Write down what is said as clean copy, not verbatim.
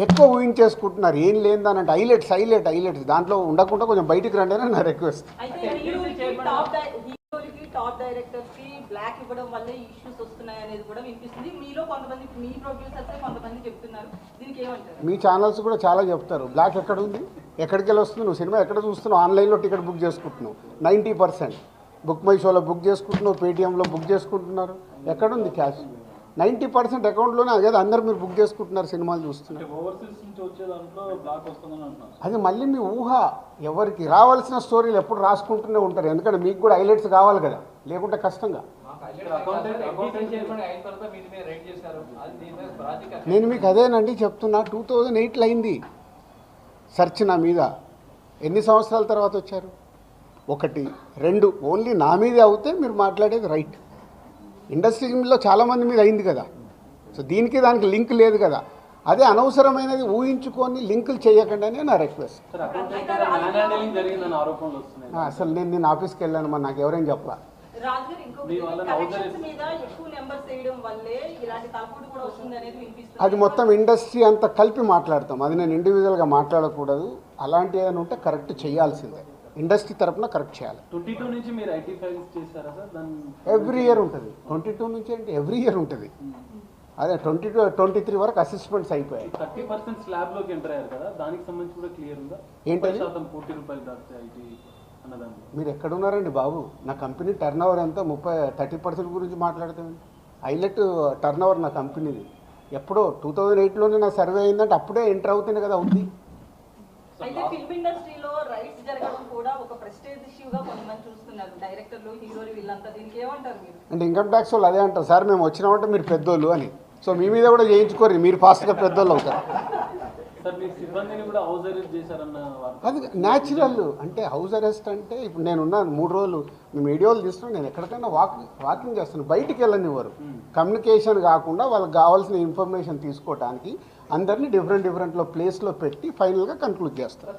ఎక్కువ ఊహించేసుకుంటున్నారు. ఏం లేదని హైలైట్స్ దాంట్లో ఉండకుండా కొంచెం బయటికి రండి అని నా రిక్వెస్ట్. టాప్ డైరెక్టర్స్ కి బ్లాక్ ఇవ్వడం వల్ల ఇష్యూస్ వస్తున్నాయి అనేది కూడా వినిపిస్తుంది. మీలో కొంతమంది మీ ప్రొడ్యూసర్స్ కొంతమంది చెప్తున్నారు. దీనికి ఏమంటారు? మీ ఛానల్స్ కూడా చాలా చెప్తారు. బ్లాక్ ఎక్కడ ఉంది, ఎక్కడికి వెళ్ళి వస్తుంది, నువ్వు సినిమా ఎక్కడ చూస్తున్నావు, ఆన్లైన్లో టికెట్ బుక్ చేసుకుంటున్నావు, 90% బుక్ మై షోలో బుక్ చేసుకుంటున్నావు, పేటీఎంలో బుక్ చేసుకుంటున్నారు. ఎక్కడుంది క్యాష్? 90% అకౌంట్లోనే. అదే అందరు మీరు బుక్ చేసుకుంటున్నారు, సినిమాలు చూస్తున్నారు. అది మళ్ళీ మీ ఊహ. ఎవరికి రావాల్సిన స్టోరీలు ఎప్పుడు రాసుకుంటూనే ఉంటారు. ఎందుకంటే మీకు కూడా హైలైట్స్ కావాలి కదా, లేకుంటే కష్టంగా. నేను మీకు అదేనండి చెప్తున్నా. 2008లో అయింది సెర్చ్ నా మీద. ఎన్ని సంవత్సరాల తర్వాత వచ్చారు? 1, 2 ఓన్లీ నా మీదే అవుతే మీరు మాట్లాడేది రైట్. ఇండస్ట్రీలో చాలామంది మీద అయింది కదా. సో దీనికి దానికి లింక్ లేదు కదా. అదే అనవసరమైనది ఊహించుకొని లింకులు చేయకండి అని నా రిక్వెస్ట్. అసలు నేను ఆఫీస్కి వెళ్ళాను, మరి నాకు ఎవరైనా చెప్పలా. అది మొత్తం ఇండస్ట్రీ అంతా కలిపి మాట్లాడతాం. అది నేను ఇండివిజువల్గా మాట్లాడకూడదు. అలాంటి ఏదైనా ఉంటే కరెక్ట్ చేయాల్సిందే. ఇండస్ట్రీ తరఫున కరెక్ట్ చేయాలి. 22 నుంచి మీరు ఐటీ ఫైల్స్ చేశారా సార్? ఎవ్రీ ఇయర్ ఉంటుంది. 22 నుంచి అంటే ఎవ్రీ ఇయర్ ఉంటుంది. అదే 22, 23 వరకు అసెస్మెంట్స్ అయిపోయాయి. 30% స్లాబ్లోకి ఎంటర్ అయ్యారు కదా, దానికి సంబంధించి కూడా క్లియర్ ఉందా? ఏంటది? ₹1,00,00,000 దాటితే ఐటీ అన్నదాన్ని మీరు ఎక్కడున్నారండి బాబు? నా కంపెనీ టర్న్ ఓవర్ ఎంత? 30% గురించి మాట్లాడతామండి. హైలైట్ టర్న్ ఓవర్ నా కంపెనీది. ఎప్పుడో 2008లోనే నా సర్వే అయిందంటే అప్పుడే ఎంటర్ అవుతుంది కదా. అవుతుంది. అయితే ఫిల్మ్ ఇండస్ట్రీలో రైట్స్ జరగడం కూడా ఒక ప్రెస్టేజ్ ఇష్యూగా కొంతమంది చూస్తున్నారు. డైరెక్టర్లు, హీరోలు వీళ్ళంతా. దీనికి ఏమంటారు మీరు? అంటే ఇన్కమ్ ట్యాక్స్ వాళ్ళు అదే అంటారు, సార్ మేము వచ్చినామంటే మీరు పెద్దోళ్ళు అని. సో మీ మీద కూడా చేయించుకోరు, మీరు ఫాస్ట్గా పెద్దోళ్ళు అవుతారు. అది న్యాచురల్. అంటే హౌస్ అరెస్ట్ అంటే ఇప్పుడు నేనున్నాను 3 రోజులు, మేము వీడియోలు తీస్తున్నాం. నేను ఎక్కడికైనా వాకింగ్ చేస్తాను, బయటికి వెళ్ళనివ్వరు. కమ్యూనికేషన్ కాకుండా వాళ్ళకి కావాల్సిన ఇన్ఫర్మేషన్ తీసుకోవడానికి అందరినీ డిఫరెంట్లో ప్లేస్లో పెట్టి ఫైనల్గా కన్క్లూడ్ చేస్తారు.